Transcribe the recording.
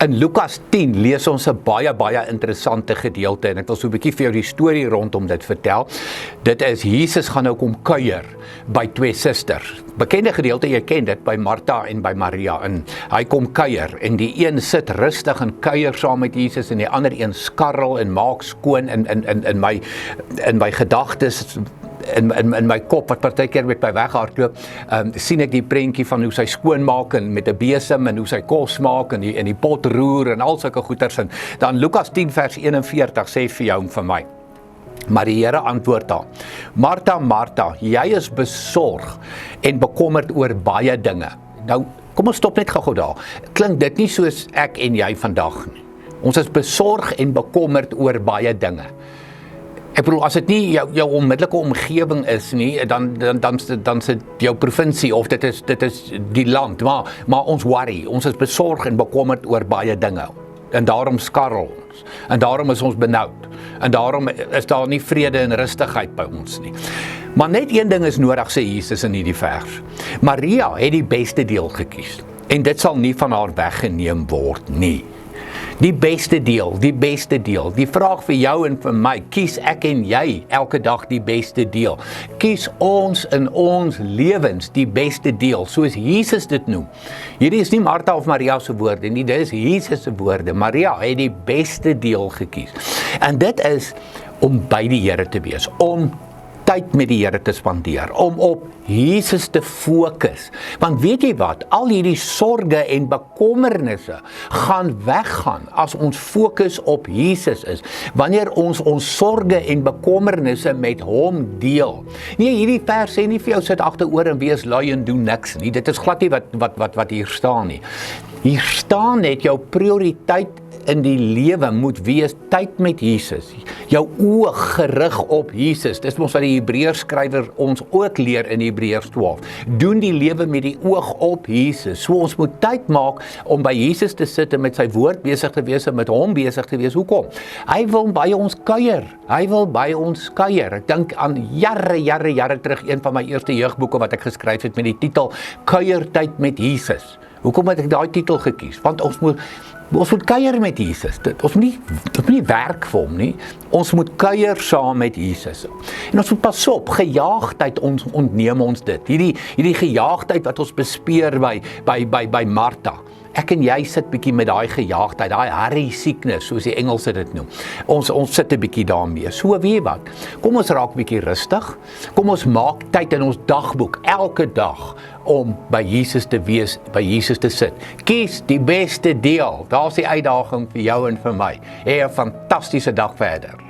In Lukas 10 lees ons 'n baie interessante gedeelte en ek wil so 'n bietjie vir jou die storie rondom dit vertel. Dit is Jesus gaan nou kom kuier by twee susters. Bekende gedeelte, jy ken dit, by Martha en by Maria. En hy kom kuier en die een sit rustig en kuier saam met Jesus en die ander een skarrel en maak skoon in my gedagtes. In my kop, wat partykeer met my weghardloop, sien ek die prentjie van hoe sy skoonmaak en met 'n besem en hoe sy kos maak en die pot roer en al sulke goeters. En dan Lukas 10 vers 41 sê vir jou en vir my. Maar die Here antwoord haar: Martha, Martha, jy is besorg en bekommerd oor baie dinge. Nou, kom ons stop net gou daar. Klink dit nie soos ek en jy vandag nie? Ons is besorg en bekommerd oor baie dinge. Ek bedoel, as dit nie jou onmiddellike omgewing is nie, dan sit jou provinsie of dit is die land, maar ons worry, ons is besorg en bekommerd oor baie dinge. En daarom skarrel ons, en daarom is ons benoud, en daarom is daar nie vrede en rustigheid by ons nie. Maar net een ding is nodig, sê Jesus in hierdie vers. Maria het die beste deel gekies, en dit sal nie van haar weggeneem word nie. Die beste deel. Die vraag vir jou en vir my, kies ek en jy elke dag die beste deel? Kies ons in ons lewens die beste deel, soos Jesus dit noem? Hierdie is nie Martha of Maria se woorde nie, dit is Jesus se woorde. Maria het die beste deel gekies. En dit is om by die Here te wees, om tyd met die Here te spandeer, om op Jesus te fokus. Want weet jy wat, al hierdie sorge en bekommernisse gaan weggaan as ons fokus op Jesus is, wanneer ons sorge en bekommernisse met hom deel. Nee, hierdie vers sê nie vir jou sit agteroor en wees lui en doen niks nie, dit is glad nie wat hier staan nie. Hier staan net jou prioriteit in die lewe moet wees tyd met Jesus, jou oog gerig op Jesus. Dis mos wat die Hebreërs skrywer ons ook leer in Hebreërs 12. Doen die lewe met die oog op Jesus. So ons moet tyd maak om by Jesus te sit en met sy woord besig te wees en met hom besig te wees. Hoekom? Hy wil by ons kuier. Ek dink aan jare terug, een van my eerste jeugboeke wat ek geskryf het met die titel Kuiertyd met Jesus. Hoekom het ek daai titel gekies? Want ons moet kuier met Jesus. Ons moet nie werk vir hom nie. Ons moet kuier saam met Jesus. En ons moet pas op, gejaagdheid ontneem ons dit. Hierdie gejaagdheid wat ons bespeer by Martha. Ek en jy sit bietjie met daai gejaagdheid, daai hurry sickness, soos die Engelse dit noem. Ons sit 'n bietjie daarmee. So weet jy wat, kom ons raak bietjie rustig, kom ons maak tyd in ons dagboek, elke dag, om by Jesus te wees, by Jesus te sit. Kies die beste deel, daar's die uitdaging vir jou en vir my. Hê 'n fantastiese dag verder.